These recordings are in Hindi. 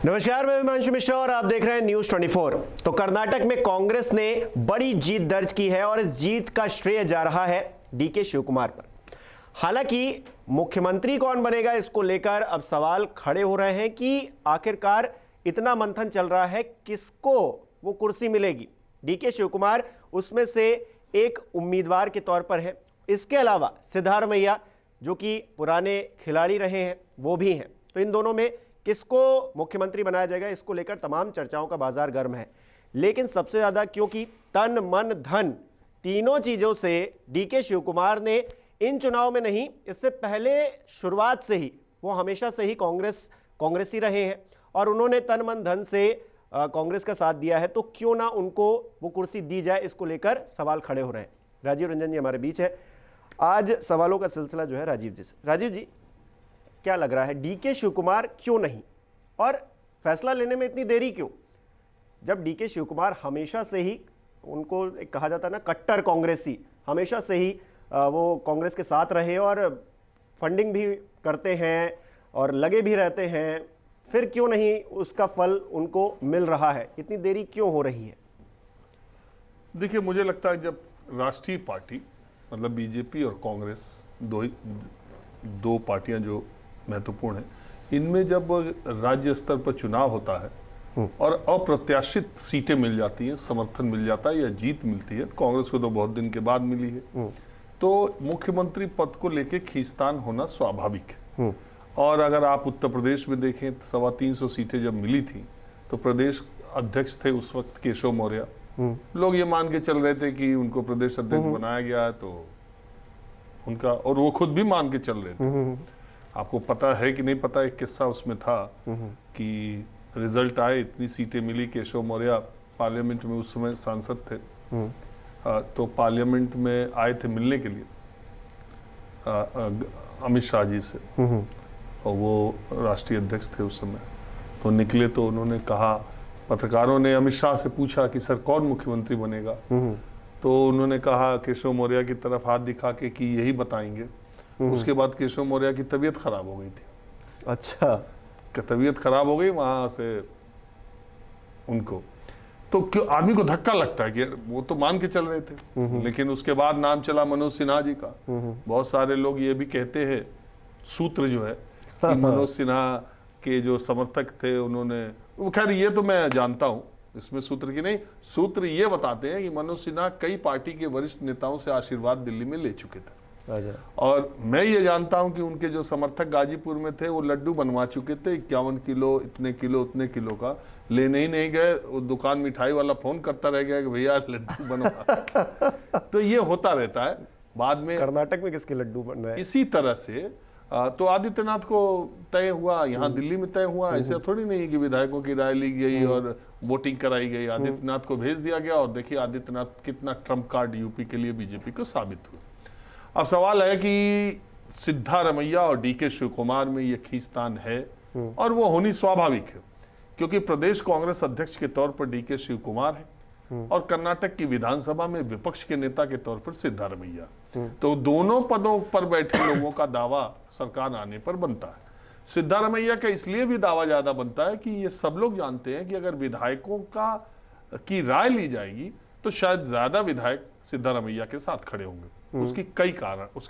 नमस्कार, मैं हिमांशु मिश्रा और आप देख रहे हैं न्यूज 24। तो कर्नाटक में कांग्रेस ने बड़ी जीत दर्ज की है और इस जीत का श्रेय जा रहा है डीके शिवकुमार पर। हालांकि मुख्यमंत्री कौन बनेगा, इसको लेकर अब सवाल खड़े हो रहे हैं कि आखिरकार इतना मंथन चल रहा है, किसको वो कुर्सी मिलेगी। डीके शिवकुमार उसमें से एक उम्मीदवार के तौर पर है। इसके अलावा सिद्धारमैया जो कि पुराने खिलाड़ी रहे हैं वो भी हैं। तो इन दोनों में किसको मुख्यमंत्री बनाया जाएगा, इसको लेकर तमाम चर्चाओं का बाजार गर्म है। लेकिन सबसे ज्यादा क्योंकि तन मन धन तीनों चीजों से डीके शिवकुमार ने इन चुनाव में नहीं, इससे पहले शुरुआत से ही वो हमेशा से ही कांग्रेसी रहे हैं और उन्होंने तन मन धन से कांग्रेस का साथ दिया है। तो क्यों ना उनको वो कुर्सी दी जाए, इसको लेकर सवाल खड़े हो रहे हैं। राजीव रंजन जी हमारे बीच है। आज सवालों का सिलसिला जो है राजीव जी से। राजीव जी, क्या लग रहा है, डीके शिवकुमार क्यों नहीं, और फैसला लेने में इतनी देरी क्यों, जब डीके शिवकुमार हमेशा से ही, उनको एक कहा जाता है ना कट्टर कांग्रेसी, हमेशा से ही वो कांग्रेस के साथ रहे और फंडिंग भी करते हैं और लगे भी रहते हैं, फिर क्यों नहीं उसका फल उनको मिल रहा है, इतनी देरी क्यों हो रही है? देखिए, मुझे लगता है जब राष्ट्रीय पार्टी मतलब बीजेपी और कांग्रेस दो पार्टियां जो महत्वपूर्ण है, इनमें जब राज्य स्तर पर चुनाव होता है और अप्रत्याशित सीटें मिल जाती हैं, समर्थन मिल जाता है या जीत मिलती है, कांग्रेस को तो बहुत दिन के बाद मिली है, तो मुख्यमंत्री पद को लेकर खींचतान होना स्वाभाविक है। और अगर आप उत्तर प्रदेश में देखें, 325 सीटें जब मिली थी तो प्रदेश अध्यक्ष थे उस वक्त केशव मौर्य। लोग ये मान के चल रहे थे कि उनको प्रदेश अध्यक्ष बनाया गया है, तो उनका, और वो खुद भी मान के चल रहे थे। आपको पता है कि नहीं पता, एक किस्सा उसमें था कि रिजल्ट आए, इतनी सीटें मिली, केशव मौर्य पार्लियामेंट में उस समय सांसद थे, तो पार्लियामेंट में आए थे मिलने के लिए अमित शाह जी से, और वो राष्ट्रीय अध्यक्ष थे उस समय। तो निकले तो उन्होंने कहा, पत्रकारों ने अमित शाह से पूछा कि सर कौन मुख्यमंत्री बनेगा, तो उन्होंने कहा केशव मौर्य की तरफ हाथ दिखा के कि यही बताएंगे। उसके बाद केशव मौर्य की तबीयत खराब हो गई थी। अच्छा, तबीयत खराब हो गई वहां से उनको, तो क्यों आदमी को धक्का लगता है कि वो तो मान के चल रहे थे। लेकिन उसके बाद नाम चला मनोज सिन्हा जी का। बहुत सारे लोग ये भी कहते हैं, सूत्र जो है कि मनोज सिन्हा के जो समर्थक थे उन्होंने, खैर ये तो मैं जानता हूं, इसमें सूत्र की नहीं, सूत्र ये बताते हैं कि मनोज सिन्हा कई पार्टी के वरिष्ठ नेताओं से आशीर्वाद दिल्ली में ले चुके थे। और मैं ये जानता हूं कि उनके जो समर्थक गाजीपुर में थे वो लड्डू बनवा चुके थे, 51 किलो, इतने किलो, उतने किलो का, लेने ही नहीं गए। वो दुकान मिठाई वाला फोन करता रह गया कि भैया लड्डू बनवा। तो ये होता रहता है। बाद में कर्नाटक में किसके लड्डू बन रहे हैं? इसी तरह से तो आदित्यनाथ को तय हुआ, यहाँ दिल्ली में तय हुआ। ऐसे थोड़ी नहीं कि विधायकों की राय ली गई और वोटिंग कराई गई, आदित्यनाथ को भेज दिया गया, और देखिए आदित्यनाथ कितना ट्रम्प कार्ड यूपी के लिए बीजेपी को साबित हुआ। अब सवाल है कि सिद्धारमैया और डीके शिवकुमार में ये खींचतान है, और वो होनी स्वाभाविक है, क्योंकि प्रदेश कांग्रेस अध्यक्ष के तौर पर डीके शिवकुमार है और कर्नाटक की विधानसभा में विपक्ष के नेता के तौर पर सिद्धारमैया। तो दोनों पदों पर बैठे लोगों का दावा सरकार आने पर बनता है। सिद्धारमैया का इसलिए भी दावा ज्यादा बनता है कि ये सब लोग जानते हैं कि अगर विधायकों की राय ली जाएगी तो शायद ज्यादा विधायक सिद्धारमैया के साथ खड़े होंगे। उसके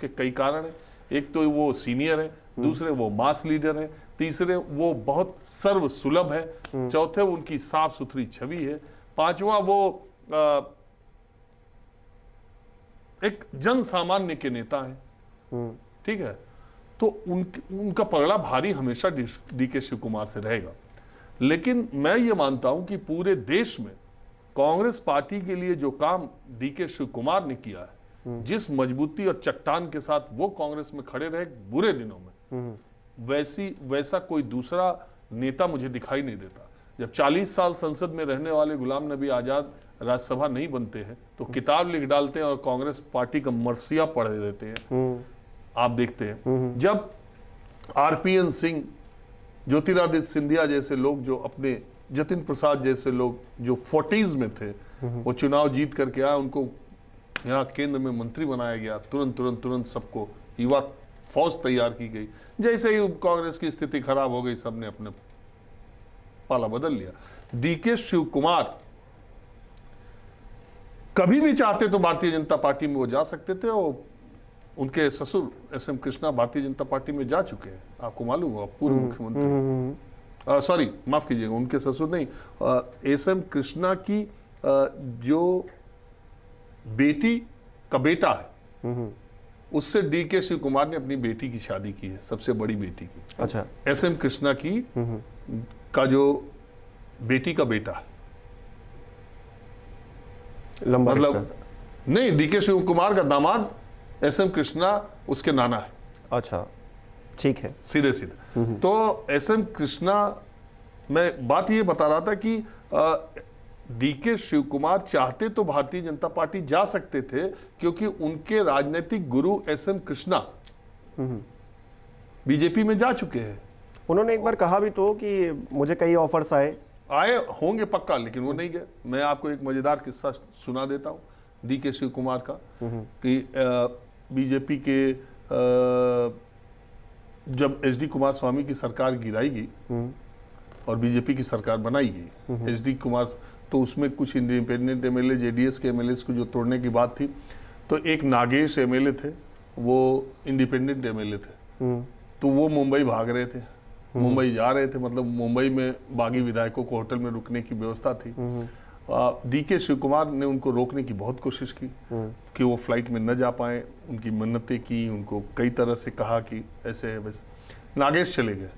कई कारण है। एक तो वो सीनियर है, दूसरे वो मास लीडर है, तीसरे वो बहुत सर्व सुलभ है, चौथे उनकी साफ सुथरी छवि है, पांचवा वो एक जन सामान्य के नेता है। ठीक है, तो उनका पलड़ा भारी हमेशा डीके शिवकुमार से रहेगा। लेकिन मैं ये मानता हूं कि पूरे देश में कांग्रेस पार्टी के लिए जो काम डीके शिवकुमार ने किया है, जिस मजबूती और चट्टान के साथ वो कांग्रेस में खड़े रहे बुरे दिनों में, वैसा कोई दूसरा नेता मुझे दिखाई नहीं देता। जब 40 साल संसद में रहने वाले गुलाम नबी आजाद राज्यसभा नहीं बनते हैं तो किताब लिख डालते हैं और कांग्रेस पार्टी का मरसिया पढ़ देते हैं। आप देखते हैं जब आरपीएन सिंह, ज्योतिरादित्य सिंधिया जैसे लोग, जो अपने जतिन प्रसाद जैसे लोग जो 40s में थे, वो चुनाव जीत करके आए, उनको यहाँ केंद्र में मंत्री बनाया गया, तुरंत सबको युवा फौज तैयार की गई। जैसे ही कांग्रेस की स्थिति खराब हो गई, सबने अपने पाला बदल लिया। डीके शिव कुमार कभी भी चाहते तो भारतीय जनता पार्टी में वो जा सकते थे, और उनके ससुर एसएम कृष्णा भारतीय जनता पार्टी में जा चुके हैं, आपको मालूम होगा, पूर्व मुख्यमंत्री, सॉरी माफ कीजिएगा, उनके ससुर नहीं, एसएम कृष्णा की जो बेटी का बेटा है, उससे डीके शिव कुमार ने अपनी बेटी की शादी की है, सबसे बड़ी बेटी की। अच्छा। एसएम कृष्णा की का जो बेटी का बेटा है, लंबा मतलब नहीं, डीके शिव कुमार का दामाद एसएम कृष्णा उसके नाना है। अच्छा, ठीक है। सीधे सीधे। तो एसएम कृष्णा, मैं बात ये बता रहा था कि डीके शिव कुमार चाहते तो भारतीय जनता पार्टी जा सकते थे, क्योंकि उनके राजनीतिक गुरु एसएम कृष्णा बीजेपी में जा चुके हैं। उन्होंने एक बार कहा भी तो कि मुझे कई ऑफर्स आए होंगे पक्का, लेकिन वो नहीं गए। मैं आपको एक मजेदार किस्सा सुना देता हूँ डीके शिव कुमार का, कि बीजेपी के जब एचडी कुमार स्वामी की सरकार गिराई गई और बीजेपी की सरकार बनाई गई, एचडी कुमार, तो उसमें कुछ इंडिपेंडेंट एमएलए, जेडीएस के एमएलए को जो तोड़ने की बात थी, तो एक नागेश एमएलए थे, वो इंडिपेंडेंट एमएलए थे, तो वो मुंबई भाग रहे थे, मुंबई जा रहे थे, मतलब मुंबई में बागी विधायकों को होटल में रुकने की व्यवस्था थी। डीके शिव कुमार ने उनको रोकने की बहुत कोशिश की कि वो फ्लाइट में न जा पाए, उनकी मन्नतें की, उनको कई तरह से कहा कि ऐसे है वैसे। नागेश चले गए,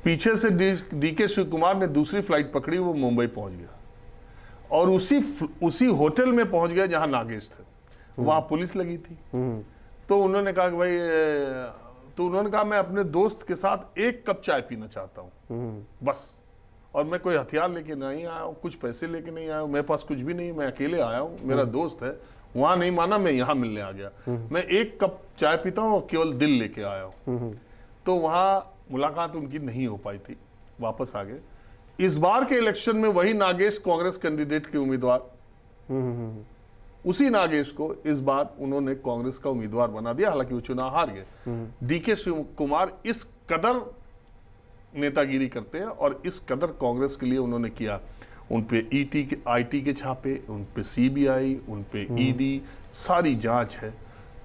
पीछे से डीके शिव कुमार ने दूसरी फ्लाइट पकड़ी, वो मुंबई पहुंच गया और उसी होटल में पहुंच गया जहां नागेश थे। वहां पुलिस लगी थी, तो उन्होंने कहा कि भाई, तो उन्होंने कहा मैं अपने दोस्त के साथ एक कप चाय पीना चाहता हूँ बस, और मैं कोई हथियार लेके नहीं आया हूँ, कुछ पैसे लेके नहीं आया हूँ, मेरे पास कुछ भी नहीं, मैं अकेले आया हूँ, मेरा दोस्त है। वहां नहीं माना, मैं यहाँ मिलने आ गया, मैं एक कप चाय पीता हूँ और केवल दिल लेके आया हूँ। तो वहां मुलाकात उनकी नहीं हो पाई थी, वापस आ गए। इस बार के इलेक्शन में वही नागेश कांग्रेस कैंडिडेट के उम्मीदवार, उसी नागेश को इस बार उन्होंने कांग्रेस का उम्मीदवार बना दिया, हालांकि वो चुनाव हार गए। डीके शिव कुमार इस कदर नेतागिरी करते हैं और इस कदर कांग्रेस के लिए उन्होंने किया, उन पे आईटी के छापे, उन पे सीबीआई, उन पे ईडी, सारी जांच है।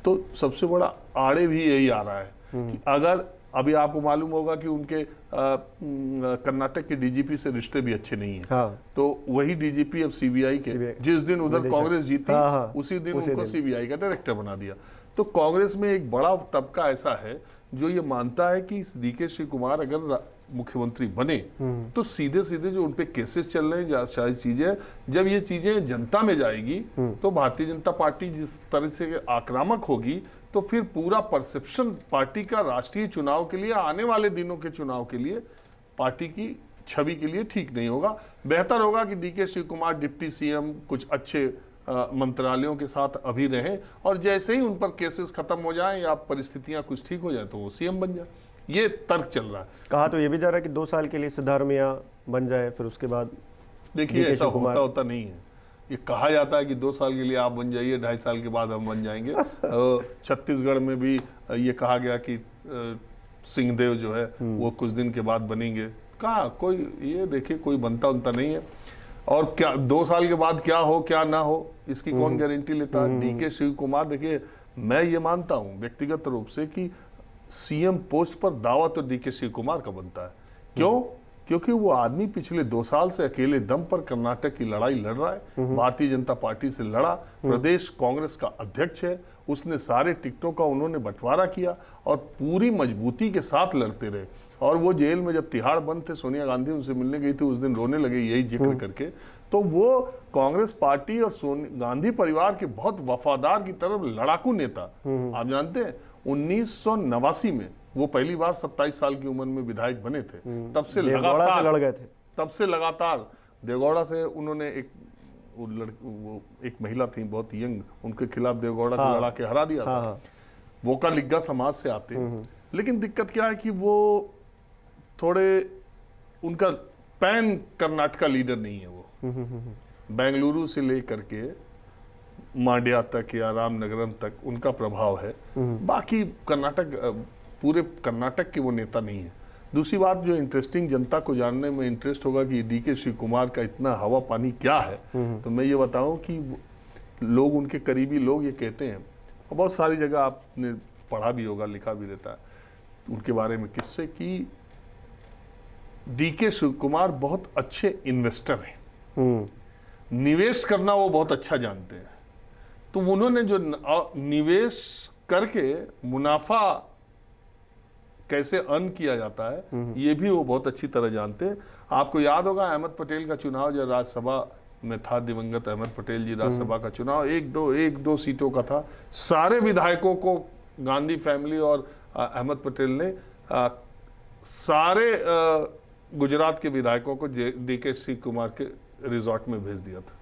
तो सबसे बड़ा आड़े भी यही आ रहा है कि अगर अभी आपको मालूम होगा कि उनके कर्नाटक के डीजीपी से रिश्ते भी अच्छे नहीं है। हाँ। तो वही डीजीपी अब सीबीआई के, जिस दिन उधर कांग्रेस जीती, उसी दिन उनको सीबीआई का डायरेक्टर बना दिया। तो कांग्रेस में एक बड़ा तबका ऐसा है जो ये मानता है कि डीके शिव कुमार अगर मुख्यमंत्री बने तो सीधे सीधे जो उनपे केसेस चल रहे हैं, शायद चीजें, जब ये चीजें जनता में जाएगी तो भारतीय जनता पार्टी जिस तरह से आक्रामक होगी, तो फिर पूरा परसेप्शन पार्टी का राष्ट्रीय चुनाव के लिए, आने वाले दिनों के चुनाव के लिए, पार्टी की छवि के लिए ठीक नहीं होगा। बेहतर होगा कि DK Shivakumar deputy CM कुछ अच्छे मंत्रालयों के साथ अभी रहें, और जैसे ही उन पर केसेस खत्म हो जाएं या परिस्थितियां कुछ ठीक हो जाए तो वो सीएम बन जाए। ये तर्क चल रहा है। कहा तो ये भी जा रहा है कि 2 साल के लिए सिद्धारमैया बन जाए, फिर उसके बाद। देखिए, ऐसा होता नहीं है। ये कहा जाता है कि 2 साल के लिए आप बन जाइए, 2.5 साल के बाद हम बन जाएंगे। छत्तीसगढ़ में भी ये कहा गया कि सिंहदेव जो है वो कुछ दिन के बाद बनेंगे। कहा कोई, ये देखिए, कोई बनता उनता नहीं है। और क्या 2 साल के बाद क्या हो क्या ना हो, इसकी कौन गारंटी लेता। डीके शिव कुमार, देखिए, मैं ये मानता हूं व्यक्तिगत रूप से कि सीएम पोस्ट पर दावा तो डीके शिव कुमार का बनता है। क्यों? क्योंकि वो आदमी पिछले 2 साल से अकेले दम पर कर्नाटक की लड़ाई लड़ रहा है, भारतीय जनता पार्टी से लड़ा, प्रदेश कांग्रेस का अध्यक्ष है, उसने सारे टिकटों का उन्होंने बंटवारा किया और पूरी मजबूती के साथ लड़ते रहे। और वो जेल में जब तिहाड़ बंद थे, सोनिया गांधी उनसे मिलने गई थी, उस दिन रोने लगे यही जिक्र करके। तो वो कांग्रेस पार्टी और गांधी परिवार के बहुत वफादार की तरफ लड़ाकू नेता। आप जानते हैं 1989 में वो पहली बार 27 साल की उम्र में विधायक बने थे। तब से लगातार लड़ गए थे। तब से लगातार देवगौड़ा से उन्होंने एक महिला थी बहुत यंग, उनके खिलाफ देवगौड़ा को लड़ा के हरा दिया था। वोका लिग्गा समाज से आते हैं, लेकिन दिक्कत क्या है कि वो थोड़े, उनका पैन कर्नाटका लीडर नहीं है। वो बेंगलुरु से लेकर के मांड्या तक या रामनगरम तक उनका प्रभाव है, बाकी कर्नाटक, पूरे कर्नाटक के वो नेता नहीं है। दूसरी बात जो इंटरेस्टिंग जनता को जानने में इंटरेस्ट होगा कि डीके शिव कुमार का इतना हवा पानी क्या है, तो मैं ये बताऊं कि लोग, उनके करीबी लोग ये कहते हैं, और बहुत सारी जगह आपने पढ़ा भी होगा, लिखा भी रहता है उनके बारे में किससे, कि डीके शिव कुमार बहुत अच्छे इन्वेस्टर हैं, निवेश करना वो बहुत अच्छा जानते हैं। तो उन्होंने जो निवेश करके मुनाफा कैसे अर्न किया जाता है ये भी वो बहुत अच्छी तरह जानते हैं। आपको याद होगा अहमद पटेल का चुनाव जब राज्यसभा में था, दिवंगत अहमद पटेल जी, राज्यसभा का चुनाव एक दो सीटों का था, सारे विधायकों को गांधी फैमिली और अहमद पटेल ने सारे गुजरात के विधायकों को डीके शिव कुमार के रिजॉर्ट में भेज दिया था।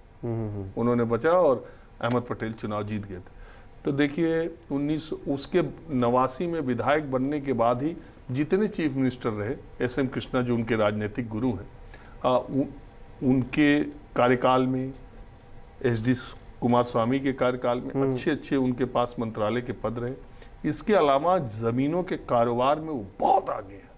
उन्होंने बचा और अहमद पटेल चुनाव जीत गए थे। तो देखिए 1989 में विधायक बनने के बाद ही जितने चीफ मिनिस्टर रहे, एस.एम. कृष्णा जो उनके राजनीतिक गुरु हैं, उनके कार्यकाल में, एच.डी. कुमार स्वामी के कार्यकाल में अच्छे उनके पास मंत्रालय के पद रहे। इसके अलावा जमीनों के कारोबार में वो बहुत आगे हैं।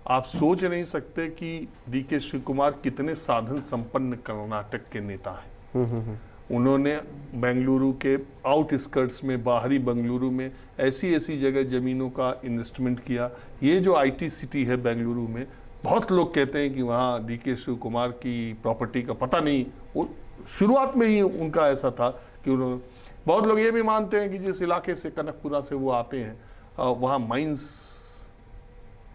आप सोच नहीं सकते कि डीके शिव कुमार कितने साधन संपन्न कर्नाटक के नेता हैं। उन्होंने बेंगलुरु के आउटस्कर्ट्स में, बाहरी बेंगलुरु में ऐसी जगह जमीनों का इन्वेस्टमेंट किया। ये जो आईटी सिटी है बेंगलुरु में, बहुत लोग कहते हैं कि वहाँ डीके शिव कुमार की प्रॉपर्टी का पता नहीं, वो शुरुआत में ही उनका ऐसा था कि उन्होंने, बहुत लोग ये भी मानते हैं कि जिस इलाके से, कनकपुरा से वो आते हैं, वहाँ माइंस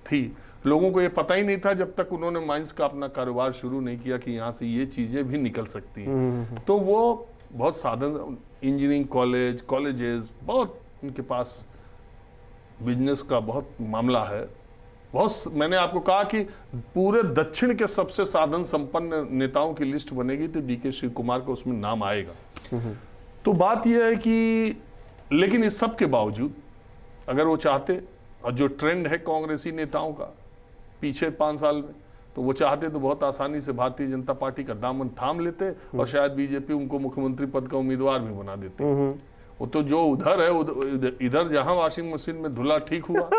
थी। लोगों को ये पता ही नहीं था जब तक उन्होंने माइंस का अपना कारोबार शुरू नहीं किया कि यहाँ से ये चीजें भी निकल सकती हैं। तो वो बहुत साधन, इंजीनियरिंग कॉलेजेस, बहुत उनके पास बिजनेस का बहुत मामला है। बहुत, मैंने आपको कहा कि पूरे दक्षिण के सबसे साधन संपन्न नेताओं की लिस्ट बनेगी तो डीके शिव कुमार का उसमें नाम आएगा। तो बात यह है कि, लेकिन इस सब के बावजूद अगर वो चाहते, और जो ट्रेंड है कांग्रेसी नेताओं का पीछे 5 साल में, तो वो चाहते तो बहुत आसानी से भारतीय जनता पार्टी का दामन थाम लेते और शायद बीजेपी उनको मुख्यमंत्री पद का उम्मीदवार भी बना देते। वो तो जो उधर है, इधर जहां वॉशिंग मशीन में धुला ठीक हुआ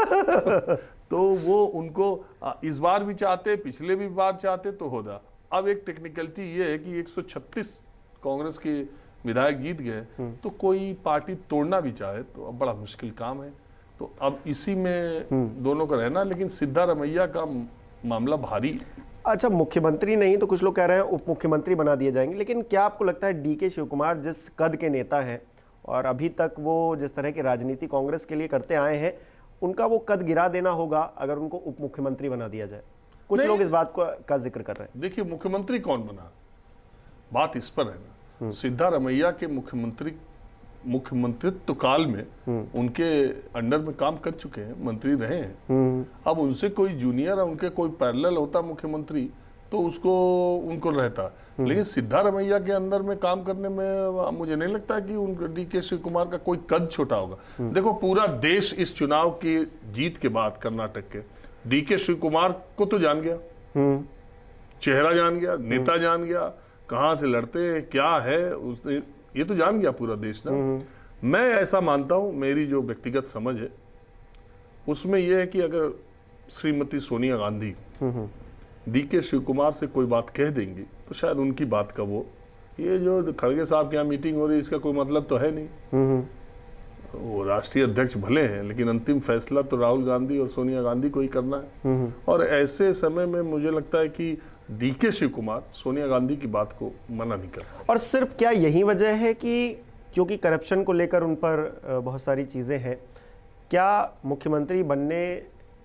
तो वो उनको इस बार भी चाहते, पिछले भी बार चाहते तो होता। अब एक टेक्निकलिटी ये है कि 136 कांग्रेस के विधायक जीत गए, तो कोई पार्टी तोड़ना भी चाहे तो अब बड़ा मुश्किल काम है। तो अब इसी में दोनों का रहना, लेकिन सिद्धारमैया का मामला भारी। अच्छा, मुख्यमंत्री नहीं तो कुछ लोग कह रहे हैं उप मुख्यमंत्री बना दिए जाएंगे, लेकिन क्या आपको लगता है डीके शिव कुमार जिस कद के नेता हैं और अभी तक वो जिस तरह की राजनीति कांग्रेस के लिए करते आए हैं, उनका वो कद गिरा देना होगा अगर उनको उप मुख्यमंत्री बना दिया जाए? कुछ लोग इस बात का जिक्र कर रहे हैं। देखिए, मुख्यमंत्री कौन बना, बात इस पर है ना। सिद्धारमैया के मुख्यमंत्रित्व काल में उनके अंडर में काम कर चुके हैं, मंत्री रहे हैं। अब उनसे कोई जूनियर, उनके कोई पैरेलल होता मुख्यमंत्री तो उनको रहता, लेकिन सिद्धारमैया के अंदर में काम करने में मुझे नहीं लगता कि उन डीके शिव कुमार का कोई कद छोटा होगा। देखो, पूरा देश इस चुनाव की जीत के बाद कर्नाटक के डीके शिव कुमार को तो जान गया, चेहरा जान गया, नेता जान गया, कहां से लड़ते हैं, क्या है उसने, ये तो जान गया पूरा देश ना। मैं ऐसा मानता हूं, मेरी जो व्यक्तिगत समझ है उसमें यह है कि अगर श्रीमती सोनिया गांधी डीके शिव कुमार से कोई बात कह देंगी तो शायद उनकी बात का ये जो खड़गे साहब के यहाँ मीटिंग हो रही है इसका कोई मतलब तो है नहीं। वो राष्ट्रीय अध्यक्ष भले हैं, लेकिन अंतिम फैसला तो राहुल गांधी और सोनिया गांधी को ही करना है। और ऐसे समय में मुझे लगता है कि डीके शिव कुमार सोनिया गांधी की बात को मना नहीं कर। और सिर्फ क्या यही वजह है कि क्योंकि करप्शन को लेकर उन पर बहुत सारी चीज़ें हैं, क्या मुख्यमंत्री बनने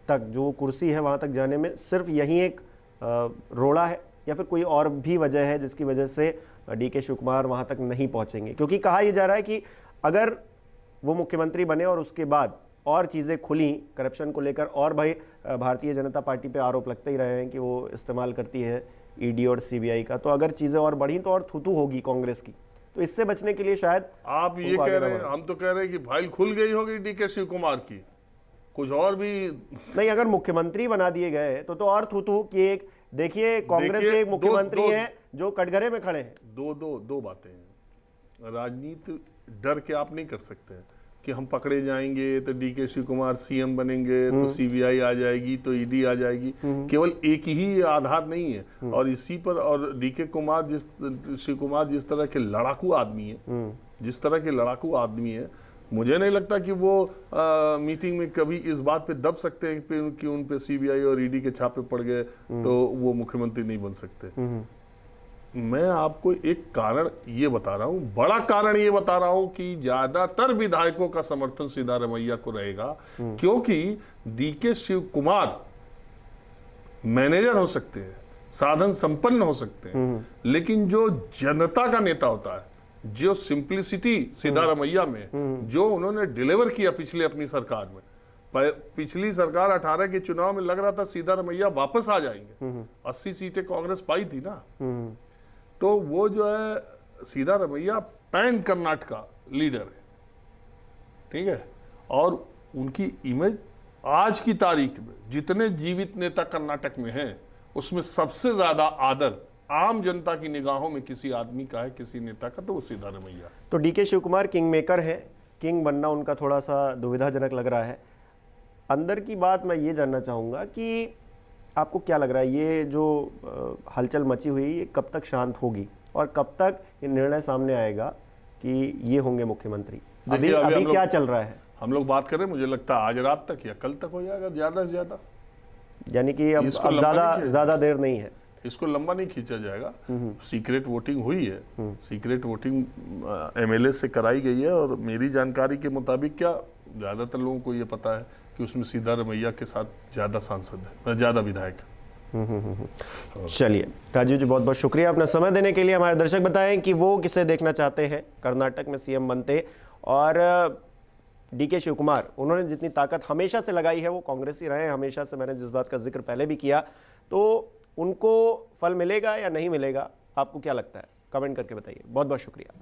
तक जो कुर्सी है वहाँ तक जाने में सिर्फ यही एक रोड़ा है, या फिर कोई और भी वजह है जिसकी वजह से डीके शिव कुमार वहाँ तक नहीं पहुँचेंगे? क्योंकि कहा यह जा रहा है कि अगर वो मुख्यमंत्री बने और उसके बाद और चीज़ें खुली करप्शन को लेकर, और भाई भारतीय जनता पार्टी पे आरोप लगते ही रहे हैं कि वो इस्तेमाल करती है ईडी और सीबीआई का, तो अगर चीज़ें और बढ़ी तो और थूथू होगी कांग्रेस की। तो इससे बचने के लिए शायद आप ये कह रहे हैं, हम तो कह रहे हैं कि फाइल खुल गई होगी डीके शिव कुमार की, कुछ और भी नहीं। अगर मुख्यमंत्री बना दिए गए तो और थूथू की एक, देखिए कांग्रेस के एक मुख्यमंत्री हैं जो कटघरे में खड़े हैं। दो बातें हैं। राजनीति डर के आप नहीं कर सकते हैं, कि हम पकड़े जाएंगे तो डीके शिव कुमार सीएम बनेंगे, तो सीबीआई आ जाएगी, तो ईडी आ जाएगी। केवल एक ही आधार नहीं है। और इसी पर, और डीके शिव कुमार जिस तरह के लड़ाकू आदमी है, मुझे नहीं लगता कि वो मीटिंग में कभी इस बात पे दब सकते हैं कि उन पे सीबीआई और ईडी के छापे पड़ गए तो वो मुख्यमंत्री नहीं बन सकते। मैं आपको एक कारण ये बता रहा हूं, बड़ा कारण ये बता रहा हूं कि ज्यादातर विधायकों का समर्थन सिद्धारमैया को रहेगा, क्योंकि डीके शिव कुमार मैनेजर हो सकते हैं, साधन संपन्न हो सकते हैं, लेकिन जो जनता का नेता होता है, जो सिंप्लिसिटी सिद्धारमैया में जो उन्होंने डिलीवर किया पिछले अपनी सरकार में, पिछली सरकार 18 के चुनाव में लग रहा था सिद्धारमैया वापस आ जाएंगे, 80 सीटें कांग्रेस पाई थी ना, तो वो जो है सिद्धारमैया पैन कर्नाटका लीडर है, ठीक है। और उनकी इमेज आज की तारीख में जितने जीवित नेता कर्नाटक में हैं, उसमें सबसे ज्यादा आदर आम जनता की निगाहों में किसी आदमी का है, किसी नेता का, तो वो सिद्धारमैया। तो DK Shivakumar king maker है, किंग बनना उनका थोड़ा सा दुविधाजनक लग रहा है। अंदर की बात मैं ये जानना चाहूँगा कि आपको क्या लग रहा है, ये जो हलचल मची हुई ये कब तक शांत होगी और कब तक ये निर्णय सामने आएगा कि ये होंगे मुख्यमंत्री? अभी क्या चल रहा है? हम लोग बात करें, मुझे लगता है आज रात तक या कल तक हो जाएगा ज्यादा से ज्यादा, यानी कि अब ज्यादा देर नहीं है, इसको लंबा नहीं खींचा जाएगा। सीक्रेट वोटिंग हुई है, सीक्रेट वोटिंग एमएलए से कराई गई है, और मेरी जानकारी के मुताबिक क्या ज्यादातर लोगों को ये पता है कि उसमें सिद्धारमैया के साथ ज्यादा सांसद है, ज्यादा विधायक। चलिए राजीव जी, बहुत बहुत शुक्रिया अपना समय देने के लिए। हमारे दर्शक बताएं कि वो किसे देखना चाहते हैं कर्नाटक में सीएम बनते, और डीके शिव कुमार, उन्होंने जितनी ताकत हमेशा से लगाई है, वो कांग्रेस ही रहे हैं हमेशा से, मैंने जिस बात का जिक्र पहले भी किया, तो उनको फल मिलेगा या नहीं मिलेगा, आपको क्या लगता है? कमेंट करके बताइए। बहुत बहुत शुक्रिया।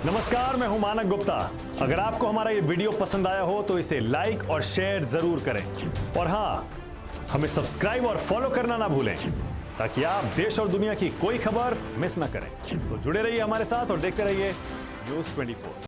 नमस्कार, मैं हूं मानक गुप्ता। अगर आपको हमारा ये वीडियो पसंद आया हो तो इसे लाइक और शेयर जरूर करें, और हाँ, हमें सब्सक्राइब और फॉलो करना ना भूलें, ताकि आप देश और दुनिया की कोई खबर मिस ना करें। तो जुड़े रहिए हमारे साथ और देखते रहिए News 24।